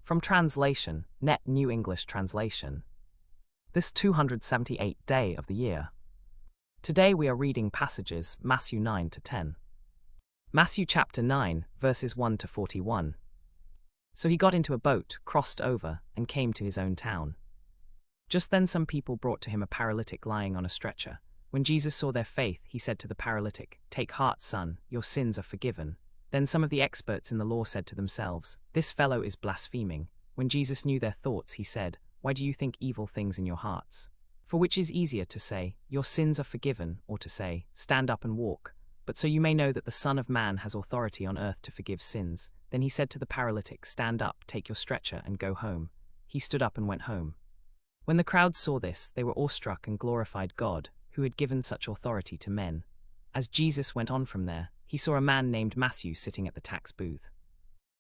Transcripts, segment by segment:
From translation, Net New English Translation. This 278th day of the year. Today we are reading passages Matthew 9 to 10. Matthew chapter 9, verses 1 to 41. So he got into a boat, crossed over, and came to his own town. Just then some people brought to him a paralytic lying on a stretcher. When Jesus saw their faith, he said to the paralytic, "Take heart, son, your sins are forgiven." Then some of the experts in the law said to themselves, "This fellow is blaspheming." When Jesus knew their thoughts, he said, "Why do you think evil things in your hearts? For which is easier to say, 'Your sins are forgiven,' or to say, 'Stand up and walk'? But so you may know that the Son of Man has authority on earth to forgive sins." Then he said to the paralytic, "Stand up, take your stretcher, and go home." He stood up and went home. When the crowd saw this, they were awestruck and glorified God, who had given such authority to men. As Jesus went on from there, he saw a man named Matthew sitting at the tax booth.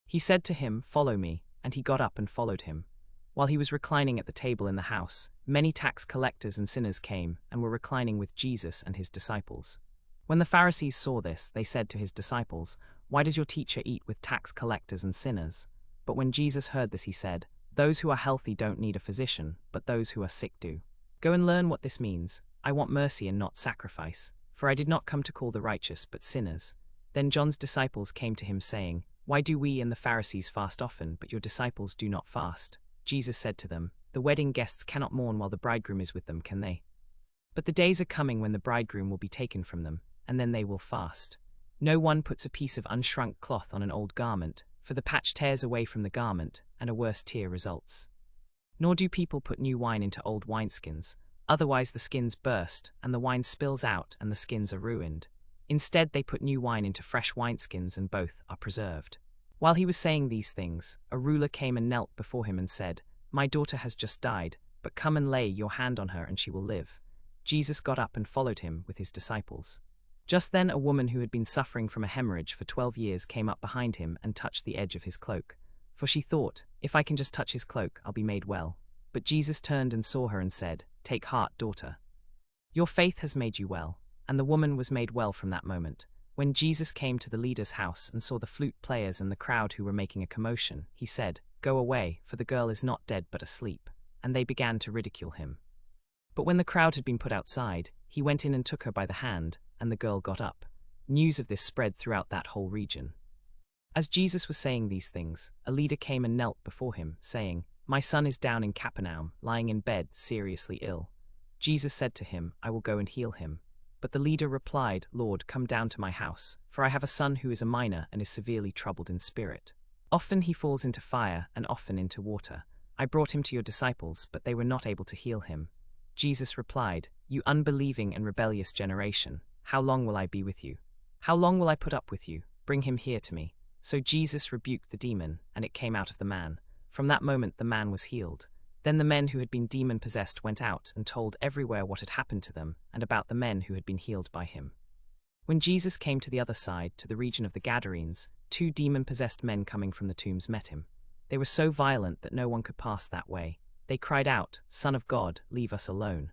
He said to him, "Follow me," and he got up and followed him. While he was reclining at the table in the house, many tax collectors and sinners came and were reclining with Jesus and his disciples. When the Pharisees saw this, they said to his disciples, "Why does your teacher eat with tax collectors and sinners?" But when Jesus heard this, he said, "Those who are healthy don't need a physician, but those who are sick do. Go and learn what this means. I want mercy and not sacrifice, for I did not come to call the righteous but sinners." Then John's disciples came to him saying, "Why do we and the Pharisees fast often, but your disciples do not fast?" Jesus said to them, "The wedding guests cannot mourn while the bridegroom is with them, can they? But the days are coming when the bridegroom will be taken from them, and then they will fast. No one puts a piece of unshrunk cloth on an old garment, for the patch tears away from the garment, and a worse tear results. Nor do people put new wine into old wineskins, otherwise the skins burst, and the wine spills out, and the skins are ruined. Instead they put new wine into fresh wineskins, and both are preserved." While he was saying these things, a ruler came and knelt before him and said, "My daughter has just died, but come and lay your hand on her and she will live." Jesus got up and followed him with his disciples. Just then a woman who had been suffering from a hemorrhage for 12 years came up behind him and touched the edge of his cloak. For she thought, "If I can just touch his cloak, I'll be made well." But Jesus turned and saw her and said, "Take heart, daughter. Your faith has made you well." And the woman was made well from that moment. When Jesus came to the leader's house and saw the flute players and the crowd who were making a commotion, he said, "Go away, for the girl is not dead but asleep." And they began to ridicule him. But when the crowd had been put outside, he went in and took her by the hand, and the girl got up. News of this spread throughout that whole region. As Jesus was saying these things, a leader came and knelt before him, saying, "My son is down in Capernaum, lying in bed, seriously ill." Jesus said to him, "I will go and heal him." But the leader replied, "Lord, come down to my house, for I have a son who is a minor and is severely troubled in spirit. Often he falls into fire and often into water. I brought him to your disciples, but they were not able to heal him." Jesus replied, "You unbelieving and rebellious generation, how long will I be with you? How long will I put up with you? Bring him here to me." So Jesus rebuked the demon, and it came out of the man. From that moment the man was healed. Then the men who had been demon-possessed went out and told everywhere what had happened to them and about the men who had been healed by him. When Jesus came to the other side, to the region of the Gadarenes, 2 demon-possessed men coming from the tombs met him. They were so violent that no one could pass that way. They cried out, "Son of God, leave us alone.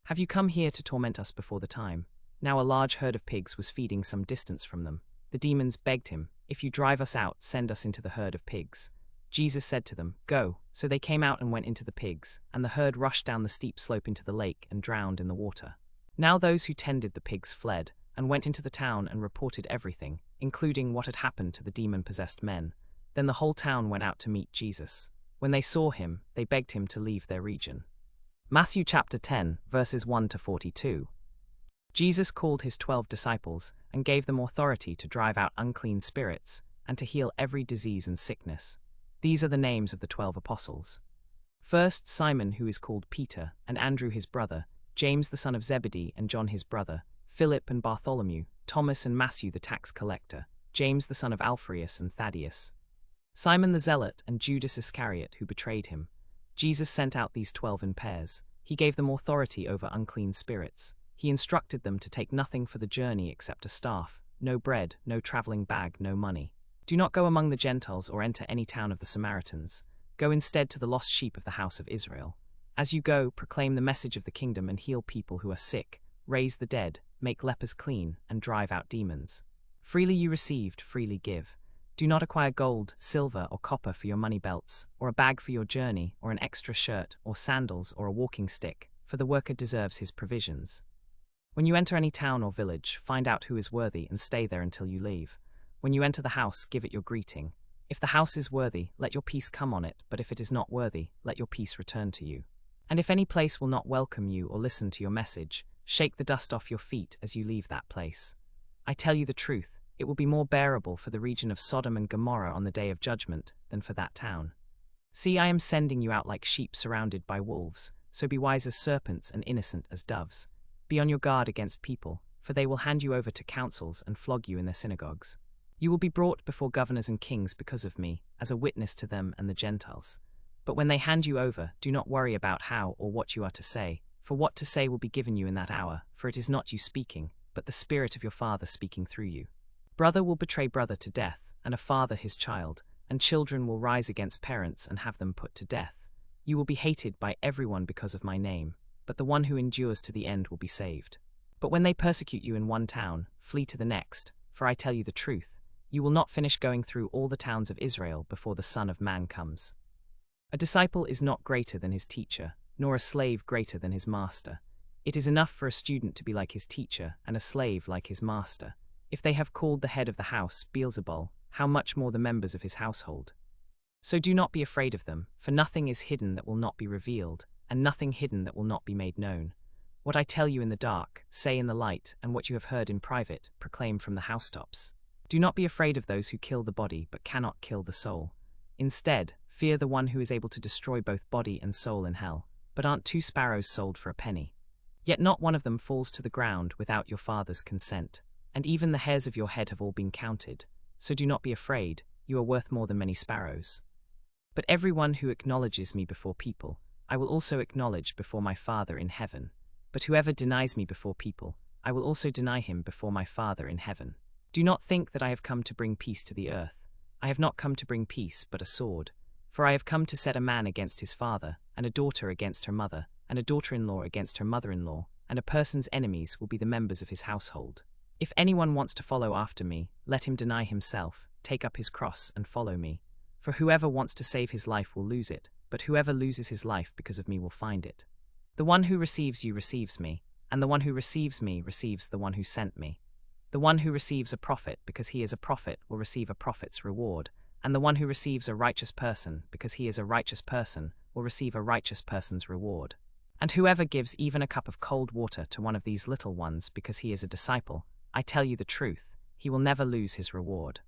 Have you come here to torment us before the time?" Now a large herd of pigs was feeding some distance from them. The demons begged him, "If you drive us out, send us into the herd of pigs." Jesus said to them, "Go." So they came out and went into the pigs, and the herd rushed down the steep slope into the lake and drowned in the water. Now those who tended the pigs fled, and went into the town and reported everything, including what had happened to the demon-possessed men. Then the whole town went out to meet Jesus. When they saw him, they begged him to leave their region. Matthew chapter 10, verses 1 to 42. Jesus called his 12 disciples and gave them authority to drive out unclean spirits and to heal every disease and sickness. These are the names of the 12 apostles. First, Simon, who is called Peter, and Andrew his brother, James the son of Zebedee and John his brother, Philip and Bartholomew, Thomas and Matthew the tax collector, James the son of Alphaeus and Thaddeus, Simon the zealot and Judas Iscariot who betrayed him. Jesus sent out these 12 in pairs. He gave them authority over unclean spirits. He instructed them to take nothing for the journey except a staff, no bread, no traveling bag, no money. Do not go among the Gentiles or enter any town of the Samaritans. Go instead to the lost sheep of the house of Israel. As you go, proclaim the message of the kingdom and heal people who are sick, raise the dead, make lepers clean, and drive out demons. Freely you received, freely give. Do not acquire gold, silver, or copper for your money belts, or a bag for your journey, or an extra shirt, or sandals, or a walking stick, for the worker deserves his provisions. When you enter any town or village, find out who is worthy and stay there until you leave. When you enter the house, give it your greeting. If the house is worthy, let your peace come on it, but if it is not worthy, let your peace return to you. And if any place will not welcome you or listen to your message, shake the dust off your feet as you leave that place. I tell you the truth, it will be more bearable for the region of Sodom and Gomorrah on the day of judgment than for that town. See, I am sending you out like sheep surrounded by wolves, so be wise as serpents and innocent as doves. Be on your guard against people, for they will hand you over to councils and flog you in their synagogues. You will be brought before governors and kings because of me, as a witness to them and the Gentiles. But when they hand you over, do not worry about how or what you are to say, for what to say will be given you in that hour, for it is not you speaking, but the Spirit of your Father speaking through you. Brother will betray brother to death, and a father his child, and children will rise against parents and have them put to death. You will be hated by everyone because of my name, but the one who endures to the end will be saved. But when they persecute you in one town, flee to the next, for I tell you the truth, you will not finish going through all the towns of Israel before the Son of Man comes. A disciple is not greater than his teacher, nor a slave greater than his master. It is enough for a student to be like his teacher, and a slave like his master. If they have called the head of the house Beelzebul, how much more the members of his household? So do not be afraid of them, for nothing is hidden that will not be revealed, and nothing hidden that will not be made known. What I tell you in the dark, say in the light, and what you have heard in private, proclaim from the housetops. Do not be afraid of those who kill the body but cannot kill the soul. Instead, fear the one who is able to destroy both body and soul in hell. But aren't 2 sparrows sold for a penny? Yet not one of them falls to the ground without your Father's consent. And even the hairs of your head have all been counted. So do not be afraid, you are worth more than many sparrows. But everyone who acknowledges me before people, I will also acknowledge before my Father in heaven. But whoever denies me before people, I will also deny him before my Father in heaven. Do not think that I have come to bring peace to the earth. I have not come to bring peace, but a sword. For I have come to set a man against his father, and a daughter against her mother, and a daughter-in-law against her mother-in-law, and a person's enemies will be the members of his household. If anyone wants to follow after me, let him deny himself, take up his cross, and follow me. For whoever wants to save his life will lose it, but whoever loses his life because of me will find it. The one who receives you receives me, and the one who receives me receives the one who sent me. The one who receives a prophet because he is a prophet will receive a prophet's reward, and the one who receives a righteous person because he is a righteous person will receive a righteous person's reward. And whoever gives even a cup of cold water to one of these little ones because he is a disciple, I tell you the truth, he will never lose his reward.